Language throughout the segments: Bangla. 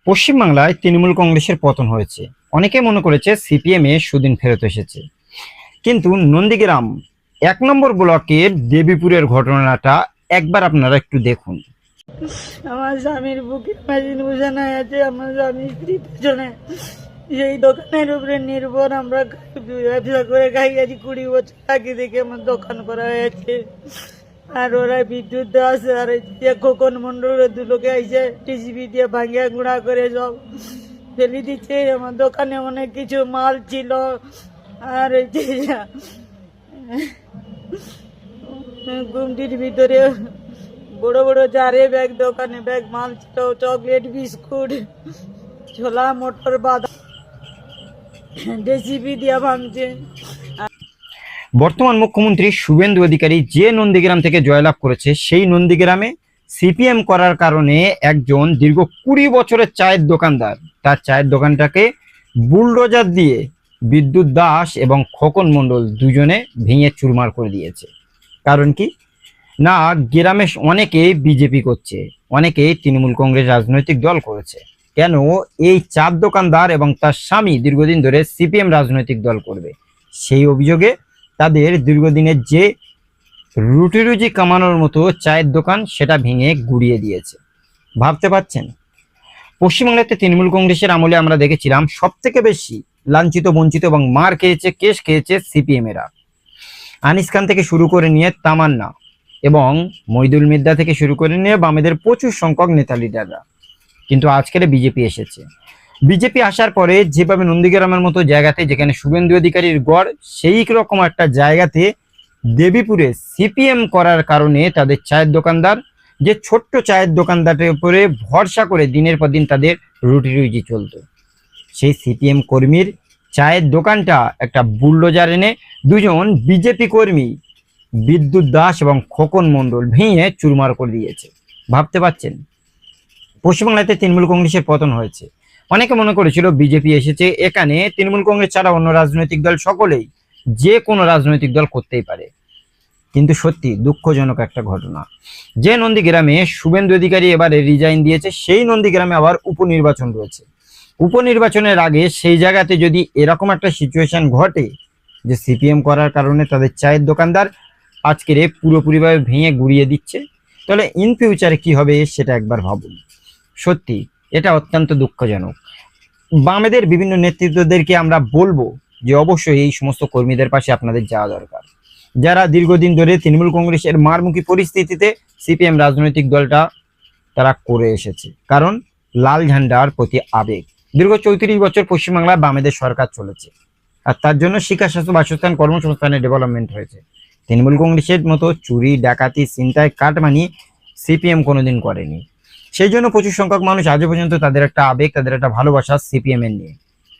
পশ্চিমবাংলায় তৃণমূল কংগ্রেসের পতন হয়েছে। অনেকে মনে করেছে সিপিএম এ সুদিন ফেরত এসেছে, কিন্তু নন্দীগ্রাম 1 নম্বর ব্লকের দেবীপুরের ঘটনাটা একবার আপনারা একটু দেখুন। আমার স্বামীর বুকে মেশিন বসানো আছে, আমার স্বামী স্ত্রী পেছনে। সেই দোকানের উপরে নির্ভর আমরা ব্যবসা করে খাই। আজ 20 বছর আগে থেকে আমার দোকান করা হয়েছে। আর ওরা বিদ্যুৎ দাস আর যে খোকন মন্ডলের দুলোকে এসে টিসিবি দিয়ে ভাঙিয়া গুঁড়া করে সব ফেলে দিচ্ছে। আমার দোকানে অনেক কিছু মাল ছিল, আর গুমটির ভিতরে বড় বড় জারে ব্যাগ, দোকানে ব্যাগ মাল ছিল, চকলেট, বিস্কুট, ছোলা, মোটর, বাদাম জেসিবি দিয়ে ভাঙছে। বর্তমান মুখ্যমন্ত্রী শুভেন্দু অধিকারী যে নন্দীগ্রাম থেকে জয়লাভ করেছে, সেই নন্দীগ্রামে সিপিএম করার কারণে একজন দীর্ঘ 20 বছরের চায়ের দোকানদার তার চায়ের দোকানটাকে বুলডোজার দিয়ে বিদ্যুৎ দাস এবং খোকন মণ্ডল দুজনে ভেঙে চুরমার করে দিয়েছে। কারণ কি না, গ্রামে অনেকে বিজেপি করছে, অনেকে তৃণমূল কংগ্রেস রাজনৈতিক দল করেছে, কেন এই চার দোকানদার এবং তার স্বামী দীর্ঘদিন ধরে সিপিএম রাজনৈতিক দল করবে? সেই অভিযোগে তাদের দীর্ঘদিনের যে রুটি রুজি কামানোর মতো চায়ের দোকান সেটা ভেঙে গুড়িয়ে দিয়েছে। ভাবতে পারছেন? পশ্চিমবাংলাতে তৃণমূল কংগ্রেসের আমলে আমরা দেখেছিলাম সব থেকে বেশি লাঞ্ছিত, বঞ্চিত এবং মার খেয়েছে, কেস খেয়েছে সিপিএম এরা। আনিস খান থেকে শুরু করে নিয়ে তামান্না এবং মইদুল মির্জা থেকে শুরু করে নিয়ে বামেদের প্রচুর সংখ্যক নেতা লিডাররা। কিন্তু আজকের বিজেপি এসেছে। বিজেপি আসার পরে যেভাবে নন্দীগ্রামের মতো জায়গাতে, যেখানে শুভেন্দু অধিকারীর গড়, সেই রকম একটা জায়গাতে দেবীপুরে সিপিএম করার কারণে তাদের চায়ের দোকানদার, যে ছোট্ট চায়ের দোকানদারের উপরে ভরসা করে দিনের পর দিন তাদের রুটি রুজি চলতো, সেই সিপিএম কর্মীর চায়ের দোকানটা একটা বুলডোজার এনে দুজন বিজেপি কর্মী বিদ্যুৎ দাস এবং খোকন মণ্ডল ভেঙে চুরমার করে দিয়েছে। ভাবতে পারছেন? পশ্চিমবাংলাতে তৃণমূল কংগ্রেসের পতন হয়েছে। অনেকে মনে করেছিল বিজেপি এসেছে, এখানে তৃণমূল কংগ্রেস ছাড়া অন্য রাজনৈতিক দল সকলেই যে কোনো রাজনৈতিক দল করতেই পারে। কিন্তু সত্যি দুঃখজনক একটা ঘটনা, যে নন্দীগ্রামে শুভেন্দু অধিকারী এবারে রিজাইন দিয়েছে, সেই নন্দীগ্রামে আবার উপনির্বাচন রয়েছে। উপনির্বাচনের আগে সেই জায়গাতে যদি এরকম একটা সিচুয়েশন ঘটে যে সিপিএম করার কারণে তাদের চায়ের দোকানদার আজকের পুরোপুরিভাবে ভেঙে গুড়িয়ে দিচ্ছে, তাহলে ইন ফিউচারে কি হবে সেটা একবার ভাবুন। সত্যি এটা অত্যন্ত দুঃখজনক। বামেদের বিভিন্ন নেতৃত্বদেরকে আমরা বলবো যে অবশ্যই এই সমস্ত কর্মীদের পাশে আপনাদের যাওয়া দরকার, যারা দীর্ঘদিন ধরে তৃণমূল কংগ্রেসের মারমুখী পরিস্থিতিতে সিপিএম রাজনৈতিক দলটা তারা করে এসেছে। কারণ লাল ঝান্ডার প্রতি আবেগ। দীর্ঘ 34 বছর পশ্চিমবাংলায় বামেদের সরকার চলেছে, আর তার জন্য শিক্ষা, স্বাস্থ্য, বাসস্থান, কর্মসংস্থানের ডেভেলপমেন্ট হয়েছে। তৃণমূল কংগ্রেসের মতো চুরি, ডাকাতি, ছিনতাই, কাটমানি সিপিএম কোনোদিন করেনি। সেই জন্য প্রচুর সংখ্যক মানুষ আজও পর্যন্ত তাদের একটা আবেগ, তাদের একটা ভালোবাসা সিপিএম এর নিয়ে।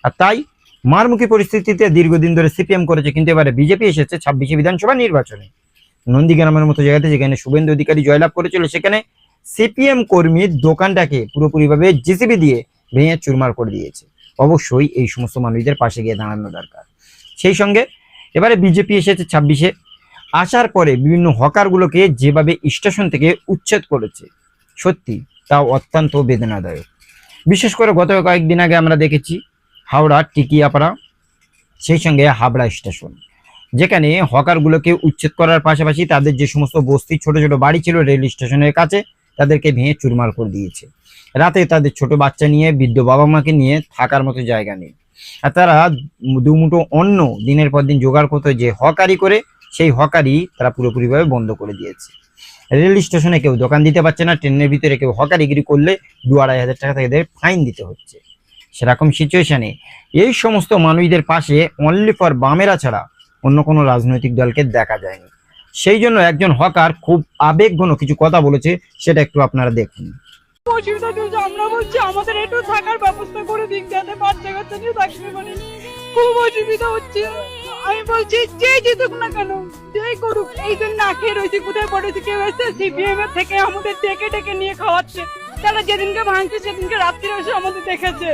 আর তাই মারমুখী পরিস্থিতিতে দীর্ঘদিন ধরে সিপিএম করেছে, কিন্তু এবারে বিজেপি এসেছে 26শে বিধানসভা নির্বাচনে। নন্দীগ্রামের মতো জায়গাতে, যেখানে শুভেন্দু অধিকারী জয়লাভ করেছিল, সেখানে সিপিএম কর্মীর দোকানটাকে পুরোপুরিভাবে জেসিবি দিয়ে ভেঙে চুরমার করে দিয়েছে। অবশ্যই এই সমস্ত মানুষদের পাশে গিয়ে দাঁড়ানো দরকার। সেই সঙ্গে এবারে বিজেপি এসেছে 26শে, আসার পরে বিভিন্ন হকারগুলোকে যেভাবে স্টেশন থেকে উচ্ছেদ করেছে, সত্যি তাও অত্যন্ত বেদনাদায়ক। বিশেষ করে গত কয়েকদিন আগে আমরা দেখেছি হাওড়া টিকিয়াপাড়া, সেই সঙ্গে হাবড়া স্টেশন, যেখানে হকারগুলোকে উচ্ছেদ করার পাশাপাশি তাদের যে সমস্ত বস্তি, ছোট ছোট বাড়ি ছিল রেল স্টেশনের কাছে, তাদেরকে ভেঙে চুরমার করে দিয়েছে। রাতে তাদের ছোট বাচ্চা নিয়ে, বৃদ্ধ বাবা মাকে নিয়ে থাকার মতো জায়গা নেই। আর তারা দুমুঠো অন্ন দিনের পর দিন জোগাড় করতে যে হকারি করে, সেই হকারি তারা পুরোপুরিভাবে বন্ধ করে দিয়েছে। রেল স্টেশনে কেউ দোকান দিতে পারছে না, ট্রেনের ভিতরে কেউ হকারিগিরি করলে 2-2.5 হাজার টাকা তাদের ফাইন দিতে হচ্ছে। সেরকম সিচুয়েশনে এই সমস্ত মানুষদের পাশে অনলি ফর বামেরা ছাড়া অন্য কোনো রাজনৈতিক দলকে দেখা যায়নি। সেই জন্য একজন হকার খুব আবেগঘন কিছু কথা বলেছে, সেটা একটু আপনারা দেখুন। অসুবিধা চলছে, আমরা বলছি আমাদের একটু থাকার ব্যবস্থা করে দিন, যাতে বাচ্চা কাচ্চা নিয়ে থাকতে পারি। খুব অসুবিধা হচ্ছে। আমি বলছি যে জিতুক না কেন, যেই করুক, এই জন্য না খেয়ে রয়েছি। কোথায় পড়েছি? কেউ এসে সিপিএম এর থেকে আমাদের ডেকে ডেকে নিয়ে খাওয়াচ্ছে। তারা যেদিনকে ভাঙছে সেদিনকে রাত্রে এসে আমাদের দেখেছে,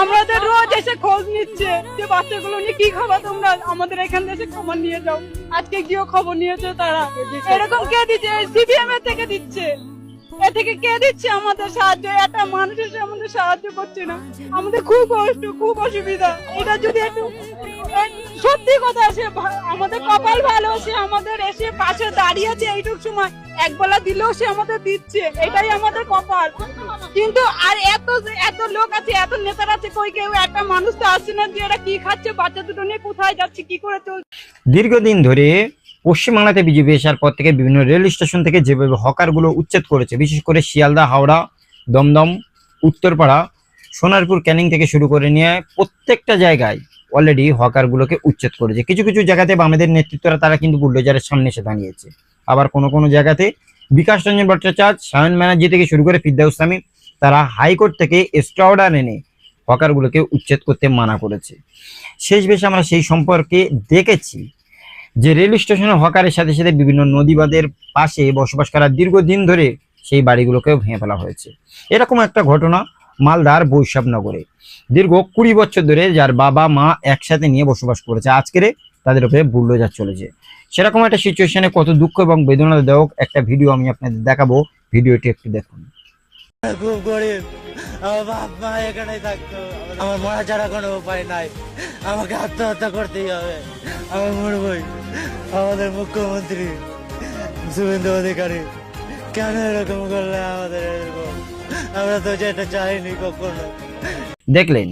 আমাদের রোজ এসে খোঁজ নিচ্ছে যে বাচ্চাগুলো নিয়ে কি খাবা তোমরা, আমাদের এখান থেকে খবর নিয়ে যাও। আজকে গিয়েও খবর নিয়েছে তারা। এরকম কে দিচ্ছে? সিপিএম এর থেকে দিচ্ছে। এ থেকে কে দিচ্ছে আমাদের সাহায্য? একটা মানুষ এসে আমাদের সাহায্য করছে না, আমাদের খুব কষ্ট, খুব অসুবিধা। এটা যদি একটু সত্যি কথা, সে আমাদের কপাল ভালো, সে আমাদের এসে পাশে দাঁড়িয়ে আছে এইটুক সময়, একবেলা দিলেও সে আমাদের দিচ্ছে, এটাই আমাদের কপাল। কিন্তু আর এত লোক আছে, এত নেতারা আছে, কই কেউ একটা মানুষ তো আসছে না যে এরা কি খাচ্ছে, বাচ্চা দুটো নিয়ে কোথায় যাচ্ছে, কি করে চলছে। দীর্ঘদিন ধরে পশ্চিমবাংলাতে বিজেপি আসার পর থেকে বিভিন্ন রেল স্টেশন থেকে যেভাবে হকারগুলো উচ্ছেদ করেছে, বিশেষ করে শিয়ালদা, হাওড়া, দমদম, উত্তরপাড়া, সোনারপুর, ক্যানিং থেকে শুরু করে নিয়ে প্রত্যেকটা জায়গায় অলরেডি হকারগুলোকে উচ্ছেদ করেছে। কিছু কিছু জায়গাতে বামেদের নেতৃত্বরা তারা কিন্তু বুলডোজারের সামনে এসে দাঁড়িয়েছে। আবার কোনো কোনো জায়গাতে বিকাশ রঞ্জন ভট্টাচার্য, সায়ন ব্যানার্জি থেকে শুরু করে ফিরদাউস সামি, তারা হাইকোর্ট থেকে এক্সট্রা অর্ডার এনে হকারগুলোকে উচ্ছেদ করতে মানা করেছে। শেষ বেশ আমরা সেই সম্পর্কে দেখেছি যে রেল স্টেশনের হকারের সাথে সাথে বিভিন্ন নদীবাদের পাশে বসবাস করা দীর্ঘদিন ধরে সেই বাড়িগুলোকেও ভেঙে ফেলা হয়েছে। এরকম একটা ঘটনা মালদার বৈশাখনগরে দীর্ঘ 20 বছর ধরে যার বাবা মা একসাথে নিয়ে বসবাস করেছে, আজকের তাদের উপরে বুলডোজার চলেছে। সেরকম একটা সিচুয়েশনে কত দুঃখ এবং বেদনাদায়ক একটা ভিডিও আমি আপনাদের দেখাবো, ভিডিওটি একটু দেখুন। খুব গরিব, আমার বাপ মা এখানেই থাকতো, আমার মরা ছাড়া কোনো উপায় নাই, আমাকে আত্মহত্যা করতেই হবে, আমি মরবই। আমাদের মুখ্যমন্ত্রী শুভেন্দু অধিকারী কেন এরকম করলে আমাদের এরকম? আমরা তো যেটা চাইনি কখনো। দেখলেন,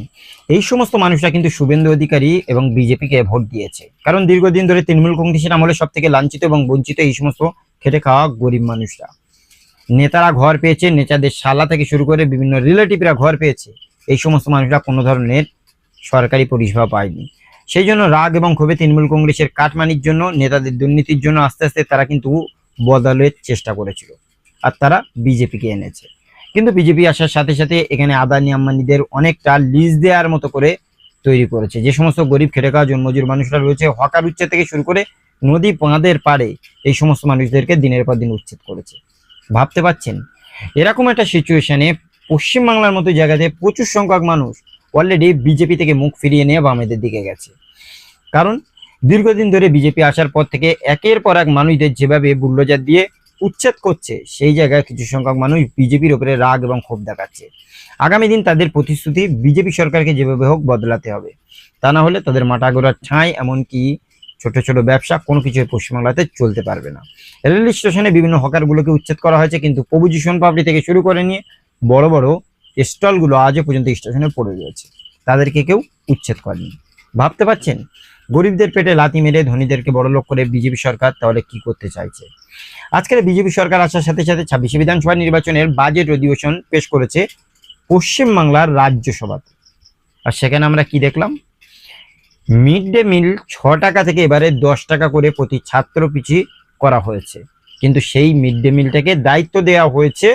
এই সমস্ত মানুষরা কিন্তু শুভেন্দু অধিকারী এবং বিজেপিকে ভোট দিয়েছে, কারণ দীর্ঘদিন ধরে তৃণমূল কংগ্রেসের আমলে সব থেকে লাঞ্ছিত এবং বঞ্চিত এই সমস্ত খেটে খাওয়া গরিব মানুষরা। নেতারা ঘর পেয়েছে, নেতাদের শালা থেকে শুরু করে বিভিন্ন রিলেটিভরা ঘর পেয়েছে, এই সমস্ত মানুষরা কোনো ধরনের সরকারি পরিষেবা পায়নি। সেই জন্য রাগ এবং ক্ষোভে তৃণমূল কংগ্রেসের কাটমানির জন্য, নেতাদের দুর্নীতির জন্য আস্তে আস্তে তারা কিন্তু বদলের চেষ্টা করেছিল, আর তারা বিজেপিকে এনেছে। কিন্তু বিজেপি আসার সাথে সাথে এখানে আদানি আম্বানিদের অনেকটা লিজ দেওয়ার মতো করে তৈরি করেছে। যে সমস্ত গরিব খেটে খাওয়া জন্মজুর মানুষরা রয়েছে, হকার উচ্ছেদ থেকে শুরু করে নদী বাঁধের পাড়ে এই সমস্ত মানুষদেরকে দিনের পর দিন উচ্ছেদ করেছে। ভাবতে পারছেন, এরকম একটা সিচুয়েশনে পশ্চিমবাংলার মতো জায়গাতে প্রচুর সংখ্যক মানুষ অলরেডি বিজেপি থেকে মুখ ফিরিয়ে নিয়ে বামেদের দিকে গেছে। কারণ দীর্ঘদিন ধরে বিজেপি আসার পর থেকে একের পর এক মানুষদের যেভাবে বুলডোজার দিয়ে উচ্ছেদ করছে, সেই জায়গায় কিছু সংখ্যক মানুষ বিজেপির উপরে রাগ এবং ক্ষোভ দেখাচ্ছে। আগামী দিন তাদের প্রতিশ্রুতি বিজেপি সরকারকে যেভাবে হোক বদলাতে হবে, তা না হলে তাদের মাথা গোড়ার ঠাঁই এমনকি ছোট ছোট ব্যবসা কোনো কিছু পশ্চিমবাংলাতে চলতে পারবে না। রেল স্টেশনে বিভিন্ন হকারগুলোকে উচ্ছেদ করা হয়েছে, কিন্তু প্রভুজি সোনপাপড়ি থেকে শুরু করে নিয়ে বড় বড় স্টলগুলো আজও পর্যন্ত স্টেশনে পড়ে রয়েছে, তাদেরকে কেউ উচ্ছেদ করেনি। ভাবতে পারছেন, গরিবদের পেটে লাথি মেরে ধনীদেরকে বড়লোক করে বিজেপি সরকার তাহলে কি করতে চাইছে। আজকের বিজেপি সরকার আসার সাথে সাথে 26 বিধানসভা নির্বাচনের বাজেট অধিবেশন পেশ করেছে পশ্চিমবাংলার রাজ্যসভাতে। আর সেখানে আমরা কি দেখলাম, মিড ডে মিল 6 টাকা থেকে এবারে 10 টাকা করে প্রতি ছাত্র পিছু করা হয়েছে। কিন্তু সেই মিড ডে মিলটাকে দায়িত্ব দেওয়া হয়েছে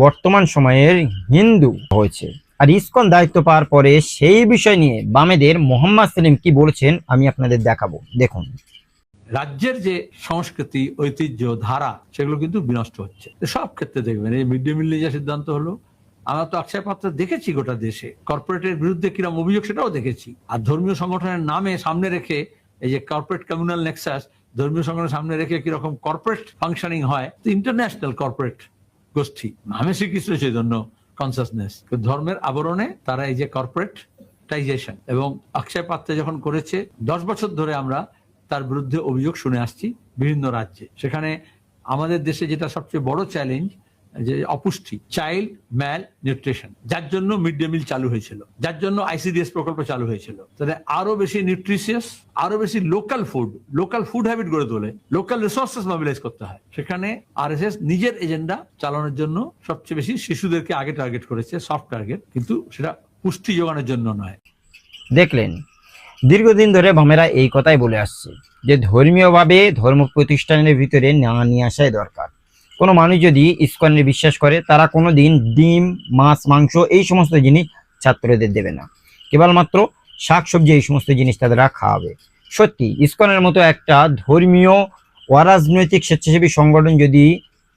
বর্তমান সময়ের হিন্দু হয়েছে। আর ইসকন দায়িত্ব পাওয়ার পরে সেই বিষয় নিয়ে বামেদের মোহাম্মদ সেলিম কি বলেছেন আমি আপনাদের দেখাবো, দেখুন। রাজ্যের যে সংস্কৃতি, ঐতিহ্য, ধারা, সেগুলো কিন্তু বিনষ্ট হচ্ছে সব ক্ষেত্রে। দেখবেন এই মিড ডে মিল নিয়ে যে সিদ্ধান্ত হলো, আমরা তো অক্ষয় পাত্র দেখেছি গোটা দেশে কর্পোরেটের বিরুদ্ধে কিরকম অভিযোগ সেটাও দেখেছি। আর ধর্মীয় সংগঠনের নামে সামনে রেখে এই যে কর্পোরেট কমিউনাল নেক্সাস, ধর্মীয় সংগঠনের সামনে রেখে কিরকম কর্পোরেট ফাংশনিং হয়, ইন্টারন্যাশনাল কর্পোরেট গোষ্ঠী, নামে শ্রীকৃষ্ণ চৈতন্য কনসাসনেস, ধর্মের আবরণে তারা এই যে কর্পোরেটাইজেশন। এবং অক্ষয় পাত্র যখন করেছে, 10 বছর ধরে আমরা তার বিরুদ্ধে অভিযোগ শুনে আসছি বিভিন্ন রাজ্যে। সেখানে আমাদের দেশে যেটা সবচেয়ে বড় চ্যালেঞ্জ, যে অপুষ্টি, চাইল্ড ম্যাল নিউট্রিশন, যার জন্য মিড ডে মিল চালু হয়েছিল, যার জন্য আইসিডিএস প্রকল্প চালু হয়েছিল। তাহলে আরো বেশি নিউট্রিশিয়াস, আরো বেশি লোকাল ফুড হ্যাবিট গড়ে তোলে, লোকাল রিসোর্সেস মোবিলাইজ করতে হয়। সেখানে আরএসএস নিজের এজেন্ডা চালানোর জন্য সবচেয়ে বেশি শিশুদেরকে আগে টার্গেট করেছে, সফট টার্গেট, কিন্তু সেটা পুষ্টি যোগানোর জন্য নয়। দেখলেন, দীর্ঘদিন ধরে বামেরা এই কথাই বলে আসছে যে ধর্মীয়ভাবে ধর্ম প্রতিষ্ঠানের ভিতরে না নিয়ে আসাই দরকার। কোনো মানুষ যদি ইসকনে বিশ্বাস করে, তারা কোনো দিন ডিম, মাছ, মাংস এই সমস্ত জিনিস ছাত্রদের দেবে না, কেবলমাত্র শাকসবজি এই সমস্ত জিনিস তারা খাওয়াবে। সত্যি ইসকনের মতো একটা ধর্মীয় অরাজনৈতিক স্বেচ্ছাসেবী সংগঠন যদি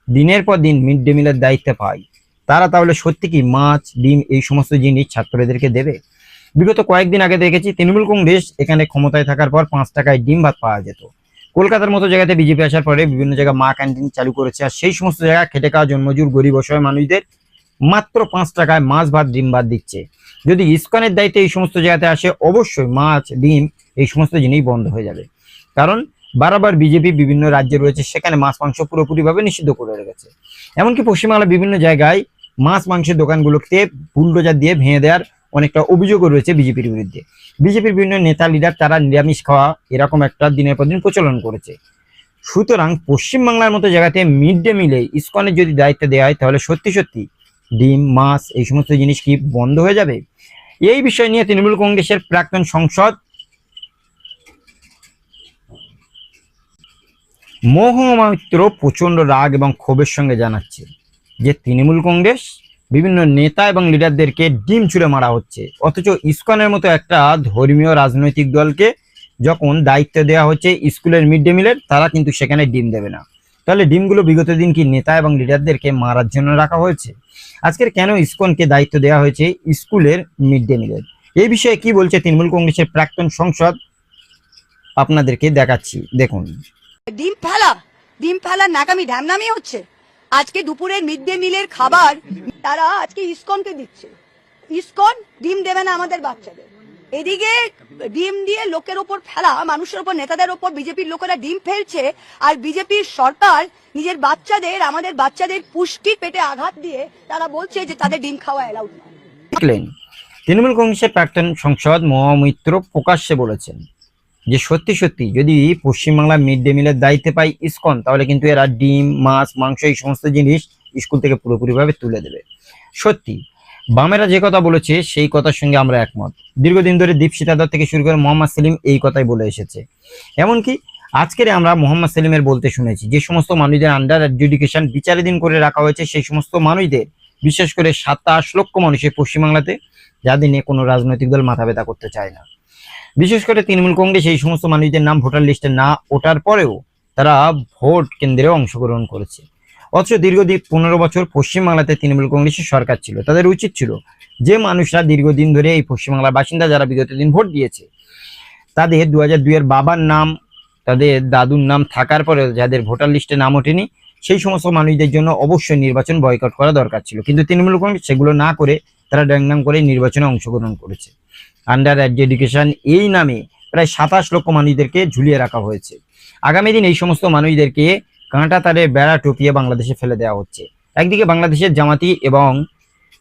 দিনের পর দিন মিড ডে মিলের দায়িত্ব পায়, তারা তাহলে সত্যি কি মাছ, ডিম এই সমস্ত জিনিস ছাত্রদেরকে দেবে? বিগত কয়েকদিন আগে দেখেছি তৃণমূল কংগ্রেস এখানে ক্ষমতায় থাকার পর 5 টাকায় ডিম ভাত পাওয়া যেত, কলকাতার মতো জায়গাতে বিজেপি আসার পরে বিভিন্ন জায়গায় মা ক্যান্টিন চালু করেছে, আর সেই সমস্ত জায়গায় খেটে খাওয়া জন্মজুর গরিব অসহায় মানুষদের মাত্র 5 টাকায় মাছ ভাত ডিম ভাত দিচ্ছে। যদি ইসকনের দায়িত্বে এই সমস্ত জায়গাতে আসে, অবশ্যই মাছ ডিম এই সমস্ত জিনিস বন্ধ হয়ে যাবে। কারণ বারবার বিজেপি বিভিন্ন রাজ্যে রয়েছে, সেখানে মাছ মাংস পুরোপুরিভাবে নিষিদ্ধ করে রেখেছে। এমনকি পশ্চিমবাংলার বিভিন্ন জায়গায় মাছ মাংসের দোকানগুলোতে বুলডোজার দিয়ে ভেঙে দেওয়ার অনেকটা অভিযোগও রয়েছে বিজেপির বিরুদ্ধে। বিজেপির বিভিন্ন নেতা লিডার তারা নিরামিষ খাওয়া এরকম একটা দিনের পর দিন প্রচলন করেছে। সুতরাং পশ্চিমবাংলার মতো জায়গাতে মিড ডে মিলে ইসকনের যদি দায়িত্ব দেওয়া হয়, তাহলে সত্যি সত্যি ডিম মাছ এই সমস্ত জিনিস কি বন্ধ হয়ে যাবে? এই বিষয় নিয়ে তৃণমূল কংগ্রেসের প্রাক্তন সংসদ মহামিত্র প্রচন্ড রাগ এবং ক্ষোভের সঙ্গে জানাচ্ছে যে তৃণমূল কংগ্রেস বিভিন্ন নেতা এবং লিডারদেরকে ডিম ছুঁড়ে মারা হচ্ছে, অথচ ইসকনের মতো একটা ধর্মীয় রাজনৈতিক দলকে যখন দায়িত্ব দেওয়া হচ্ছে স্কুলের মিড ডে মিলের, তারা কিন্তু সেখানে ডিম দেবে না। তাহলে ডিমগুলো বিগত দিন কি নেতা এবং লিডারদেরকে মারার জন্য রাখা হয়েছে? আজকের কেন ইসকনকে দায়িত্ব দেওয়া হয়েছে স্কুলের মিড ডে মিলের? এই বিষয়ে কি বলছে তৃণমূল কংগ্রেসের প্রাক্তন সংসদ, আপনাদেরকে দেখাচ্ছি, দেখুন। ডিম ফেলা নাকামি ঢ্যামনামি হচ্ছে। আজকে দুপুরের মিড ডে মিলের খাবার তারা আজকে ইসকনকে দিচ্ছে। ইসকন ডিম দেবে না আমাদের বাচ্চাদের। এদিকে ডিম দিয়ে লোকের ওপর ফেলা, মানুষের ওপর, নেতাদের ওপর বিজেপির লোকেরা ডিম ফেলছে, আর বিজেপির সরকার নিজের বাচ্চাদের, আমাদের বাচ্চাদের পুষ্টির পেটে আঘাত দিয়ে তারা বলছে যে তাদের ডিম খাওয়া এলাউড নয়। দেখলেন, তৃণমূল কংগ্রেসের প্রাক্তন সংসদ মহামিত্র প্রকাশ্যে বলেছেন যে সত্যি সত্যি যদি পশ্চিমবাংলার মিড ডে মিলের দায়িত্বে পায় ইসকন, তাহলে কিন্তু এরা ডিম মাছ মাংস এই সমস্ত জিনিস স্কুল থেকে পুরোপুরিভাবে তুলে দেবে। সত্যি বামেরা যে কথা বলেছে সেই কথার সঙ্গে আমরা একমত। দীর্ঘদিন ধরে দীপশিতা দত্ত থেকে শুরু করে মোহাম্মদ সেলিম এই কথাই বলে এসেছে। এমনকি আজকের আমরা মোহাম্মদ সেলিমের বলতে শুনেছি, যে সমস্ত মানুষদের আন্ডার এডুকেশন বিচারাধীন করে রাখা হয়েছে, সেই সমস্ত মানুষদের, বিশেষ করে 27 লক্ষ মানুষের পশ্চিমবাংলাতে, যাদের নিয়ে কোনো রাজনৈতিক দল মাথা ব্যথা করতে চায় না। বিশেষ করে তৃণমূল কংগ্রেস এই সমস্ত মানুষদের নাম ভোটার লিস্টে না ওঠার পরেও তারা ভোট কেন্দ্রে অংশগ্রহণ করেছে। অথচ দীর্ঘদিন 15 বছর পশ্চিমবাংলাতে তৃণমূল কংগ্রেসের সরকার ছিল, তাদের উচিত ছিল যে মানুষরা দীর্ঘদিন ধরে এই পশ্চিমবাংলার বাসিন্দা, যারা বিগত দিন ভোট দিয়েছে, তাদের 2002 এর বাবার নাম, তাদের দাদুর নাম থাকার পরে যাদের ভোটার লিস্টে নাম ওঠেনি, সেই সমস্ত মানুষদের জন্য অবশ্যই নির্বাচন বয়কট করা দরকার ছিল। কিন্তু তৃণমূল কংগ্রেস সেগুলো না করে তারা ড্যাংডাং করে নির্বাচনে অংশগ্রহণ করেছে। আন্ডার এডুকেশন এই নামে প্রায় 27 লক্ষ মানুষদেরকে ঝুলিয়ে রাখা হয়েছে। আগামী দিন এই সমস্ত মানুষদেরকে কাঁটা তারে বেড়া টপিয়ে বাংলাদেশে ফেলে দেওয়া হচ্ছে। একদিকে বাংলাদেশের জামাতি এবং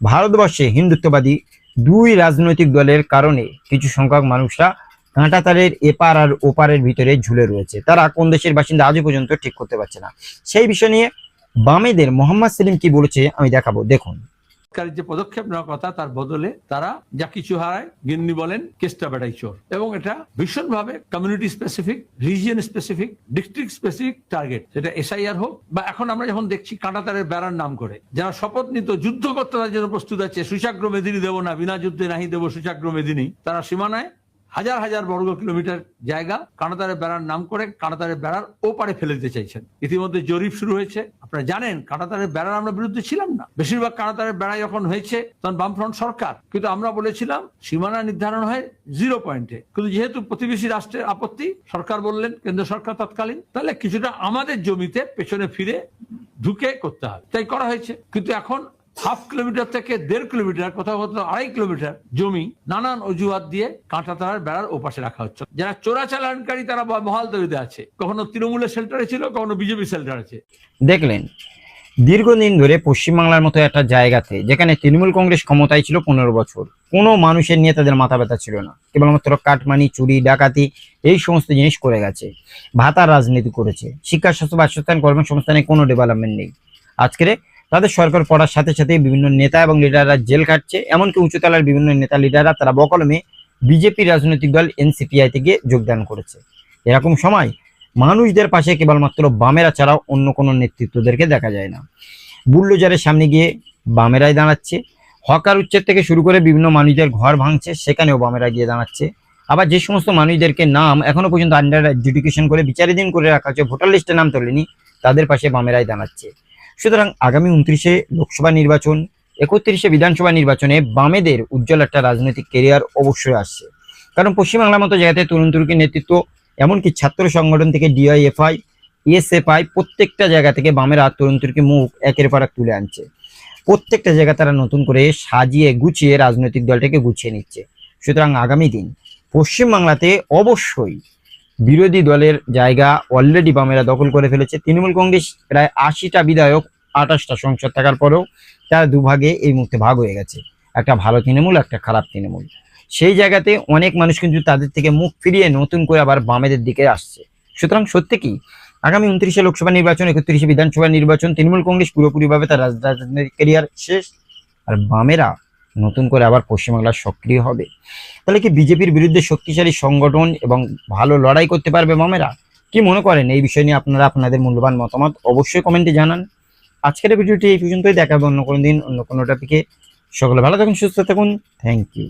ভারতবর্ষে হিন্দুত্ববাদী দুই রাজনৈতিক দলের কারণে কিছু সংখ্যক মানুষরা কাঁটা তারের এপার আর ওপারের ভিতরে ঝুলে রয়েছে। তারা কোন দেশের বাসিন্দা আজও পর্যন্ত ঠিক করতে পারছে না। সেই বিষয় নিয়ে বামেদের মোহাম্মদ সেলিম কি বলেছে আমি দেখাবো, দেখুন। সরকারের যে পদক্ষেপ নেওয়ার কথা তার বদলে তারা যা কিছু হারায় গিন্নি বলেন কেসটা বেড়াই চোর, এবং এটা ভীষণভাবে community specific, region specific, district specific target, সেটা এসআইআর হোক বা এখন আমরা যখন দেখছি কাঁটাতারের বেড়ার নাম করে যারা শপথ নিত যুদ্ধ করতে তার জন্য প্রস্তুত আছে, সুচাগ্র মেদিনী দেবো না, বিনা যুদ্ধে নাহি দেবো সুচাগ্র মেদিনী, তারা সীমানায় হাজার হাজার বর্গ কিলোমিটার জায়গা কাঁটাতারের বেড়ার নাম করে কাঁটাতারের বেড়ার ওপারে ফেলে দিতে চাইছেন। ইতিমধ্যে জরিপ শুরু হয়েছে। আপনারা জানেন কাঁটাতারের বেড়ার আমরা বিরুদ্ধে ছিলাম না, বেশিরভাগ কাঁটাতারের বেড়া যখন হয়েছে তখন বামফ্রন্ট সরকার, কিন্তু আমরা বলেছিলাম সীমানা নির্ধারণ হয় 0 পয়েন্টে, কিন্তু যেহেতু প্রতিবেশী রাষ্ট্রের আপত্তি, সরকার বললেন, কেন্দ্র সরকার তৎকালীন, তাহলে কিছুটা আমাদের জমিতে পেছনে ফিরে ঢুকে করতে হবে, তাই করা হয়েছে। কিন্তু এখন 1/2 কিলোমিটার থেকে 1.5 কিলোমিটার, কোথাও কোথাও 2.5 কিলোমিটার জমি নানান অজুহাত দিয়ে কাঁটাতারের বেড়ার ওপাশে রাখা হচ্ছে। যারা চোরাচালানকারী তারা বহাল তবিতে আছে, কখনো তৃণমূলের শেল্টারে ছিল, কখনো বিজেপি শেল্টারে আছে। দেখলেন, দীর্ঘদিন ধরে পশ্চিমবাংলার মতো একটা জায়গাতে যেখানে তৃণমূল কংগ্রেস ক্ষমতায় ছিল 15 বছর, কোনো মানুষের নিয়ে তাদের মাথা ব্যথা ছিল না, কেবলমাত্র কাটমানি, চুরি, ডাকাতি এই সমস্ত জিনিস করে গেছে, ভাতার রাজনীতি করেছে, শিক্ষা, স্বাস্থ্য, বাসস্থান, কর্মসংস্থানে কোনো ডেভেলপমেন্ট নেই। আজকে তাদের সরকার পড়ার সাথে সাথে বিভিন্ন নেতা এবং লিডাররা জেল খাটছে, এমনকি উঁচুতলার বিভিন্ন নেতা লিডাররা তারা বকলমে বিজেপি রাজনৈতিক দল এনসিপিআই থেকে যোগদান করেছে। এরকম সময় মানুষদের পাশে কেবলমাত্র বামেরা ছাড়াও অন্য কোনো নেতৃত্বদেরকে দেখা যায় না। বুলডোজারের সামনে গিয়ে বামেরাই দাঁড়াচ্ছে, হকার উচ্ছেদ থেকে শুরু করে বিভিন্ন মানুষদের ঘর ভাঙছে, সেখানেও বামেরা গিয়ে দাঁড়াচ্ছে। আবার যে সমস্ত মানুষদেরকে নাম এখনো পর্যন্ত আন্ডার এডুকেশন করে বিচারাধীন করে রাখা হচ্ছে, ভোটার লিস্টে নাম তোলেনি, তাদের পাশে বামেরাই দাঁড়াচ্ছে। সুতরাং আগামী 29-এ লোকসভা নির্বাচন, 31-এ বিধানসভা নির্বাচনে বামেদের উজ্জ্বল একটা রাজনৈতিক কেরিয়ার অবশ্যই আসছে। কারণ পশ্চিমবাংলার মতো জায়গাতে তরুণ তুর্কি নেতৃত্ব এমনকি ছাত্র সংগঠন থেকে ডিওয়াইএফআই, এসএফআই প্রত্যেকটা জায়গা থেকে বামেরা তরুণ তুর্কি মুখ একের পর এক তুলে আনছে। প্রত্যেকটা জায়গা তারা নতুন করে সাজিয়ে গুছিয়ে রাজনৈতিক দলটাকে গুছিয়ে নিচ্ছে। সুতরাং আগামী দিন পশ্চিমবাংলাতে অবশ্যই বিরোধী দলের জায়গা অলরেডি বামেরা দখল করে ফেলেছে। তৃণমূল কংগ্রেস প্রায় 80টা বিধায়ক, 28টা সংসদ থাকার পরেও তারা দুভাগে এই মুহূর্তে ভাগ হয়ে গেছে, একটা ভালো তৃণমূল, একটা খারাপ তৃণমূল। সেই জায়গাতে অনেক মানুষ কিন্তু তাদের থেকে মুখ ফিরিয়ে নতুন করে আবার বামেদের দিকে আসছে। সুতরাং সত্যি কি আগামী 29শে লোকসভা নির্বাচন, 31শে বিধানসভা নির্বাচন, তৃণমূল কংগ্রেস পুরোপুরিভাবে তার রাজনৈতিক ক্যারিয়ার শেষ, আর বামেরা নতুন করে আবার পশ্চিমবাংলার সক্রিয় হবে। তাহলে কি বিজেপির বিরুদ্ধে শক্তিশালী সংগঠন এবং ভালো লড়াই করতে পারবে বামেরা? কি মনে করেন এই বিষয় নিয়ে আপনারা আপনাদের মূল্যবান মতামত অবশ্যই কমেন্টে জানান। আজকের ভিডিওটি এই পর্যন্তই, দেখা হবে অন্য কোনো দিন অন্য কোনো টপিকে। সকলে ভালো থাকুন, সুস্থ থাকুন। Thank you.